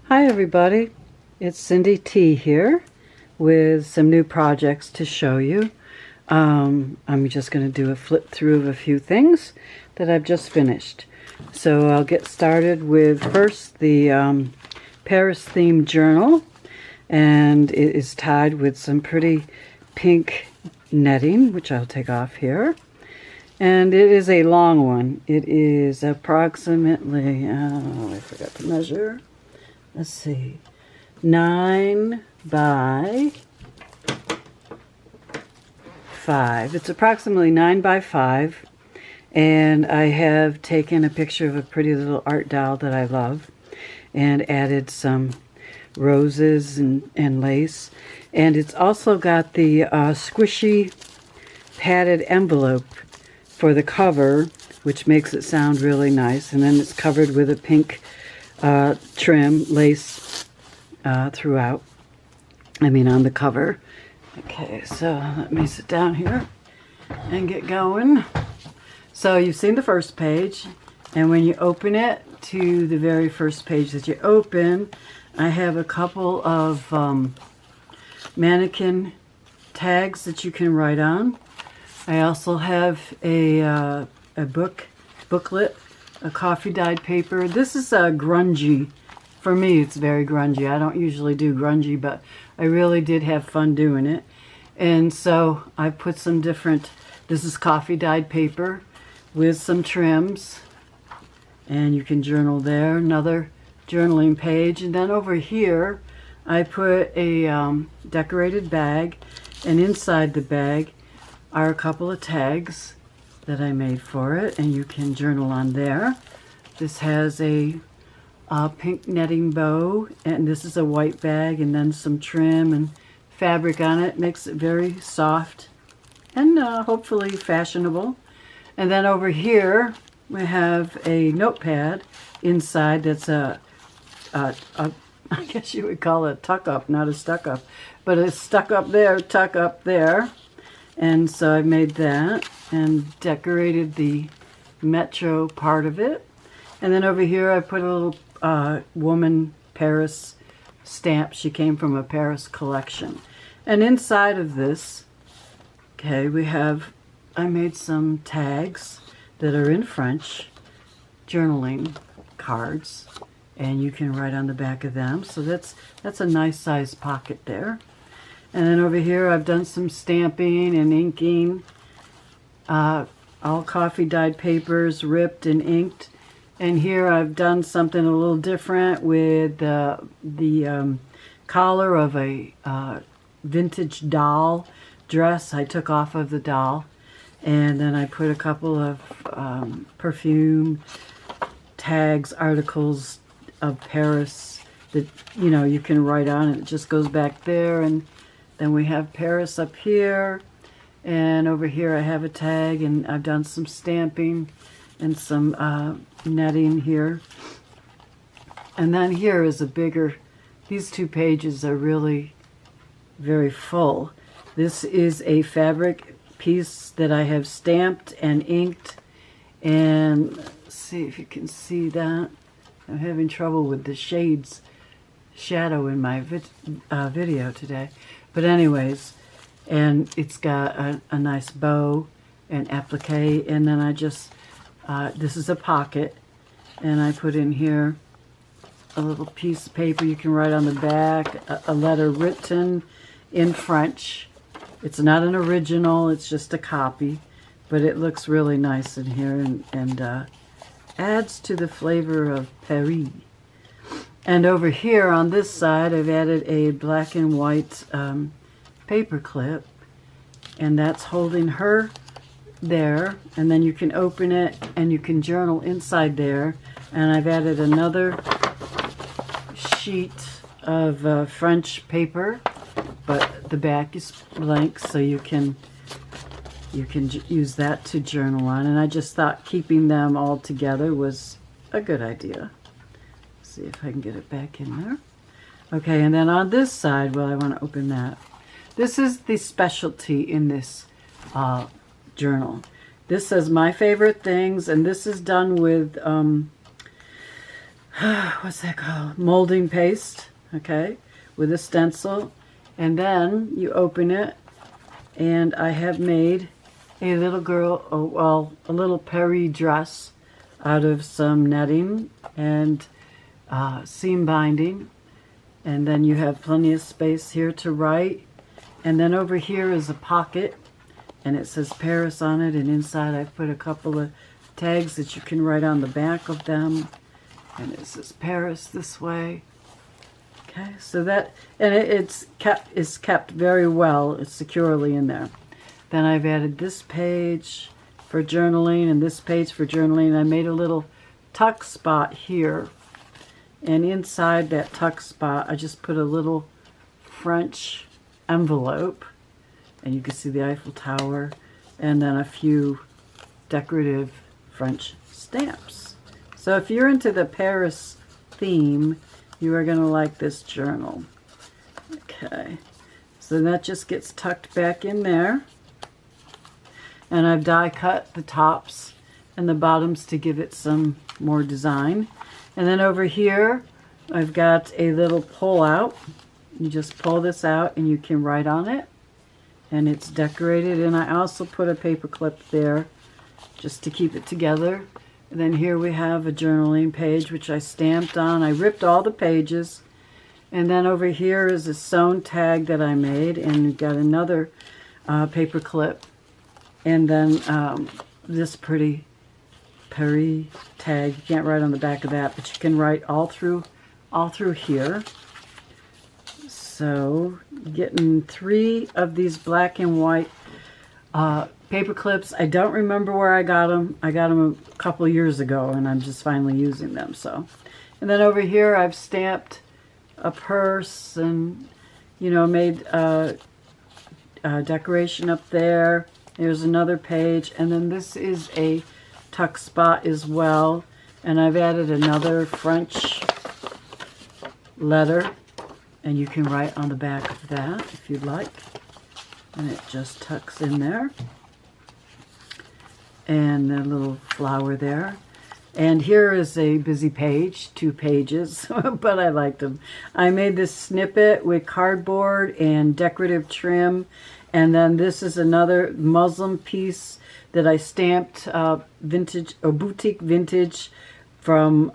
Hi everybody, it's Cindy T here with some new projects to show you. I'm just going to do a flip through of a few things that I've just finished. So I'll get started with first the Paris themed journal, and it is tied with some pretty pink netting, which I'll take off here. And it is a long one. It is approximately, I forgot to measure. Let's see, 9 by 5. It's approximately 9 by 5. And I have taken a picture of a pretty little art doll that I love and added some roses and lace. And it's also got the squishy padded envelope for the cover, which makes it sound really nice. And then it's covered with a pink trim lace throughout. I mean on the cover. Okay, so let me sit down here and get going. So you've seen the first page, and when you open it to the very first page that you open, I have a couple of mannequin tags that you can write on. I also have a booklet, a coffee dyed paper. This is a grungy. For me, it's very grungy. I don't usually do grungy, but I really did have fun doing it. And so I put some different, this is coffee dyed paper with some trims. And you can journal there. Another journaling page. And then over here, I put a decorated bag. And inside the bag are a couple of tags that I made for it, and you can journal on there. This has a pink netting bow, and this is a white bag, and then some trim and fabric on it. Makes it very soft and hopefully fashionable. And then over here we have a notepad inside that's a I guess you would call it a tuck up, not a stuck up, but it's stuck up there, tuck up there. And so I made that and decorated the metro part of it. And then over here I put a little woman Paris stamp. She came from a Paris collection. And inside of this, okay, I made some tags that are in French, journaling cards. And you can write on the back of them. So that's a nice size pocket there. And then over here I've done some stamping and inking, all coffee dyed papers ripped and inked. And here I've done something a little different with the collar of a vintage doll dress I took off of the doll. And then I put a couple of perfume tags, articles of Paris that, you know, you can write on. It just goes back there. And then we have Paris up here, and over here I have a tag, and I've done some stamping and some netting here. And then here is a bigger, these two pages are really very full. This is a fabric piece that I have stamped and inked, and let's see if you can see that. I'm having trouble with the shadow in my video today. But anyways, and it's got a nice bow and applique, and then I just, this is a pocket, and I put in here a little piece of paper. You can write on the back a letter written in French. It's not an original, it's just a copy, but it looks really nice in here and adds to the flavor of Paris. And over here on this side, I've added a black and white paper clip, and that's holding her there. And then you can open it and you can journal inside there. And I've added another sheet of French paper, but the back is blank, so you can use that to journal on. And I just thought keeping them all together was a good idea. See if I can get it back in there. Okay, and then on this side, well, I want to open that. This is the specialty in this journal. This says my favorite things, and this is done with what's that called? Molding paste, okay, with a stencil. And then you open it, and I have made a little girl, oh, well, a little Perry dress out of some netting and seam binding. And then you have plenty of space here to write. And then over here is a pocket, and it says Paris on it, and inside I've put a couple of tags that you can write on the back of them. And it says Paris this way. Okay, so that, and it's kept very well. It's securely in there. Then I've added this page for journaling and this page for journaling. I made a little tuck spot here. And inside that tuck spot, I just put a little French envelope. And you can see the Eiffel Tower. And then a few decorative French stamps. So if you're into the Paris theme, you are going to like this journal. Okay. So that just gets tucked back in there. And I've die cut the tops and the bottoms to give it some more design. And then over here, I've got a little pull out. You just pull this out and you can write on it. And it's decorated. And I also put a paper clip there just to keep it together. And then here we have a journaling page, which I stamped on. I ripped all the pages. And then over here is a sewn tag that I made. And we've got another paper clip. And then this pretty Paris tag. You can't write on the back of that, but you can write all through here. So getting 3 of these black and white paper clips. I don't remember where I got them. I got them a couple years ago, and I'm just finally using them. So, and then over here I've stamped a purse and, you know, made a decoration up there. There's another page, and then this is a tuck spot as well. And I've added another French letter, and you can write on the back of that if you'd like. And it just tucks in there. And a little flower there. And here is a busy page, 2 pages, but I liked them. I made this snippet with cardboard and decorative trim. And then this is another muslin piece that I stamped vintage or boutique vintage from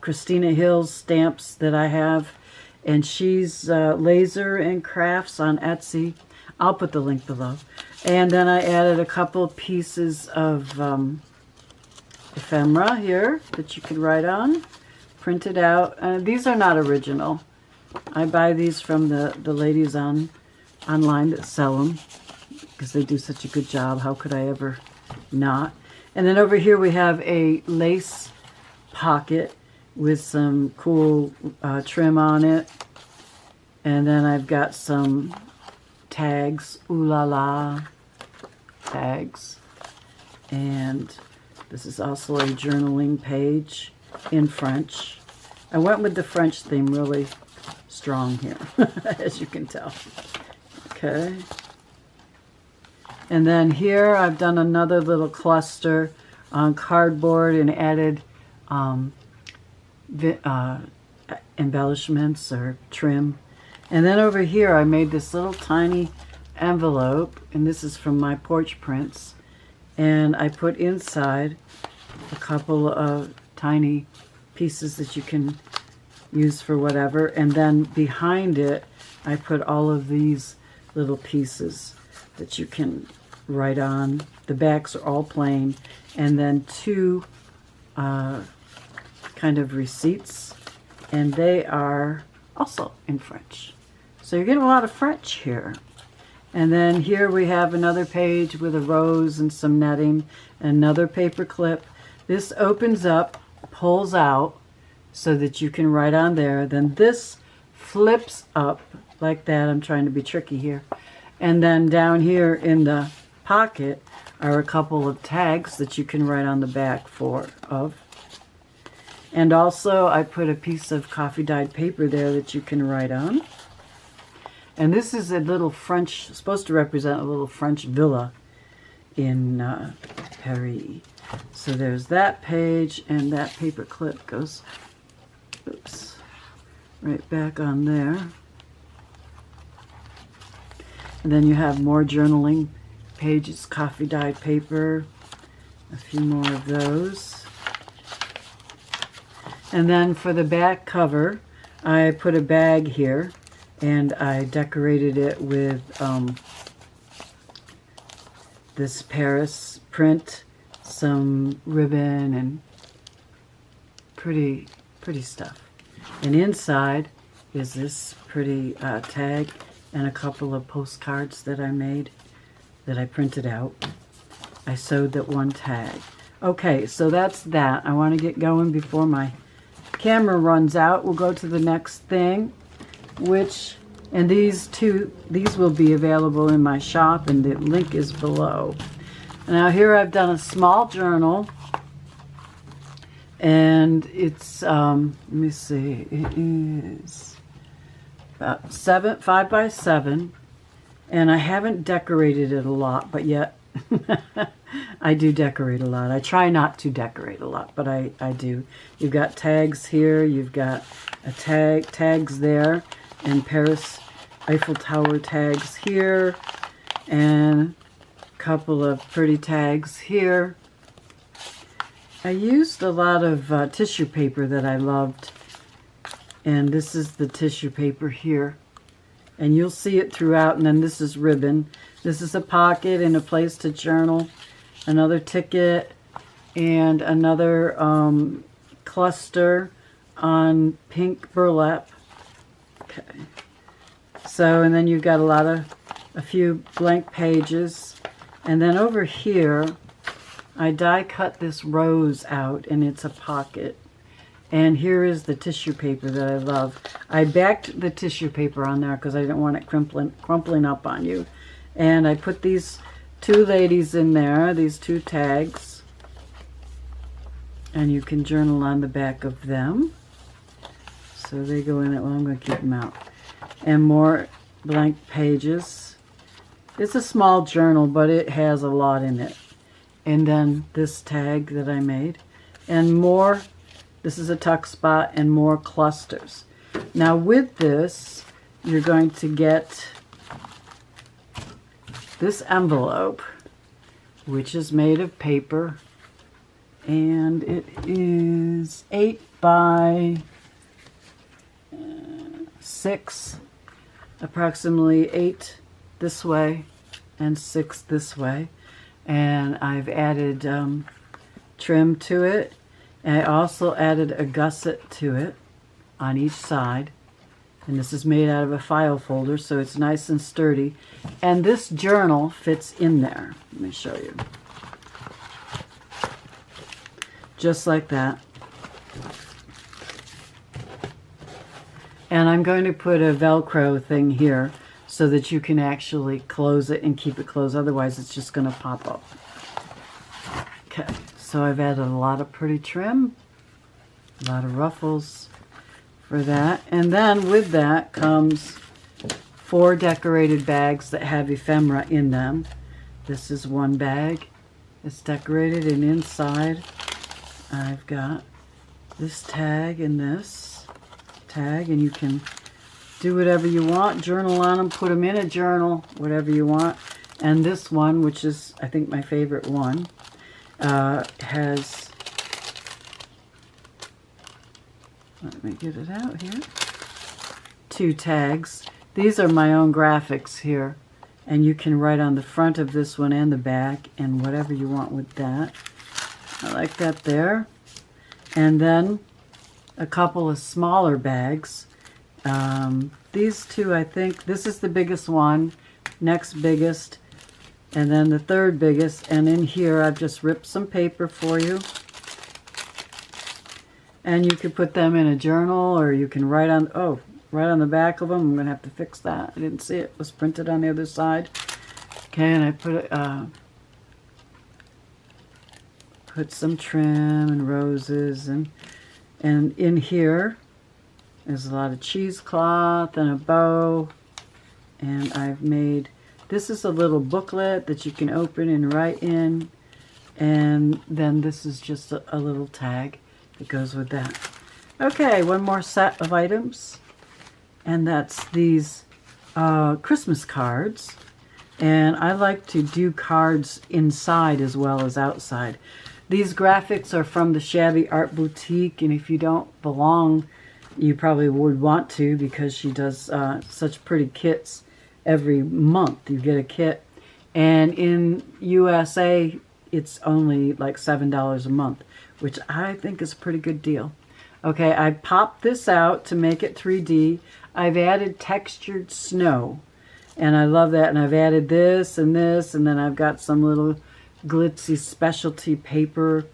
Christina Hill's stamps that I have. And she's laser and crafts on Etsy. I'll put the link below. And then I added a couple pieces of ephemera here that you could write on, printed out. These are not original. I buy these from the ladies online that sell them because they do such a good job. How could I ever not? And then over here we have a lace pocket with some cool trim on it. And then I've got some tags, ooh la la tags. And this is also a journaling page in French. I went with the French theme really strong here, as you can tell. Okay. And then here I've done another little cluster on cardboard and added embellishments or trim. And then over here I made this little tiny envelope, and this is from my porch prints. And I put inside a couple of tiny pieces that you can use for whatever. And then behind it, I put all of these little pieces that you can write on. The backs are all plain. And then 2 kind of receipts. And they are also in French. So you're getting a lot of French here. And then here we have another page with a rose and some netting, another paper clip. This opens up, pulls out so that you can write on there. Then this flips up like that. I'm trying to be tricky here. And then down here in the pocket are a couple of tags that you can write on the back of. And also I put a piece of coffee dyed paper there that you can write on. And this is a little French, supposed to represent a little French villa in Paris. So there's that page, and that paper clip goes oops, right back on there. And then you have more journaling pages, coffee dyed paper, a few more of those. And then for the back cover, I put a bag here and I decorated it with this Paris print, some ribbon, and pretty stuff. And inside is this pretty tag and a couple of postcards that I made, that I printed out. I sewed that one tag. Okay, so that's that. I want to get going before my camera runs out. We'll go to the next thing, which, and these will be available in my shop, and the link is below. Now here I've done a small journal, and it's, let me see, it is about 5 by 7, and I haven't decorated it a lot, but yet I do decorate a lot. I try not to decorate a lot, but I do. You've got tags here, you've got a tags there, and Paris Eiffel Tower tags here, and a couple of pretty tags here. I used a lot of tissue paper that I loved, and this is the tissue paper here, and you'll see it throughout. And then this is ribbon. This is a pocket and a place to journal, another ticket, and another cluster on pink burlap. Okay. So, and then you've got a few blank pages, and then over here I die cut this rose out, and it's a pocket. And here is the tissue paper that I love. I backed the tissue paper on there because I didn't want it crumpling up on you. And I put these two ladies in there, these two tags. And you can journal on the back of them. So they go in it. Well, I'm going to keep them out. And more blank pages. It's a small journal, but it has a lot in it. And then this tag that I made. And more, this is a tuck spot, and more clusters. Now with this, you're going to get this envelope, which is made of paper, and it is 8 by 6, approximately 8 this way and 6 this way. And I've added trim to it. And I also added a gusset to it on each side. And this is made out of a file folder, so it's nice and sturdy. And this journal fits in there. Let me show you. Just like that. And I'm going to put a Velcro thing here so that you can actually close it and keep it closed. Otherwise, it's just going to pop up. Okay. So I've added a lot of pretty trim, a lot of ruffles for that. And then with that comes 4 decorated bags that have ephemera in them. This is one bag. It's decorated, and inside I've got this tag and this tag, and you can do whatever you want, journal on them, put them in a journal, whatever you want. And this one, which is I think my favorite one, has, let me get it out here, 2 tags. These are my own graphics here, and you can write on the front of this one and the back, and whatever you want with that. I like that there. And then a couple of smaller bags. These two, I think, this is the biggest one, next biggest, and then the third biggest. And in here I've just ripped some paper for you, and you could put them in a journal, or you can write on, right on the back of them. I'm gonna have to fix that. I didn't see it was printed on the other side. Okay, and I put some trim and roses, and in here there's a lot of cheesecloth and a bow. And I've made, this is a little booklet that you can open and write in. And then this is just a little tag that goes with that. Okay, one more set of items, and that's these Christmas cards. And I like to do cards inside as well as outside. These graphics are from the Shabby Art Boutique, and if you don't belong, you probably would want to, because she does such pretty kits every month. You get a kit, and in USA it's only like $7 a month, which I think is a pretty good deal. Okay, I popped this out to make it 3D. I've added textured snow, and I love that. And I've added this, and then I've got some little glitzy specialty paper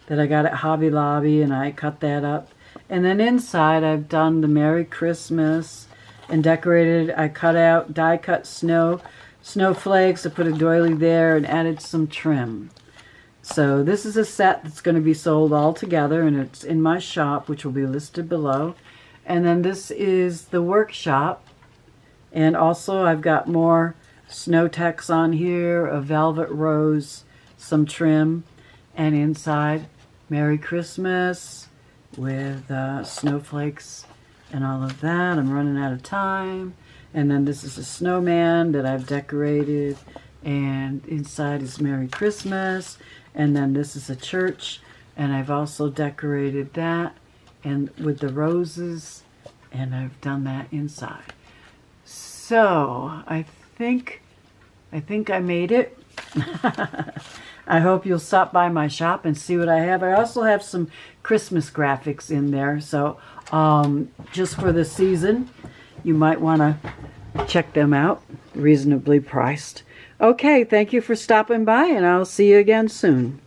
that I got at Hobby Lobby, and I cut that up. And then inside I've done the Merry Christmas and decorated. I cut out die-cut snowflakes. I put a doily there and added some trim. So this is a set that's going to be sold all together, and it's in my shop, which will be listed below. And then this is the workshop. And also I've got more snow text on here, a velvet rose, some trim, and inside Merry Christmas with snowflakes and all of that. I'm running out of time. And then this is a snowman that I've decorated, and inside is Merry Christmas. And then this is a church, and I've also decorated that and with the roses, and I've done that inside. So I think I made it. I hope you'll stop by my shop and see what I have. I also have some Christmas graphics in there, so just for the season, you might want to check them out. Reasonably priced. Okay, thank you for stopping by, and I'll see you again soon.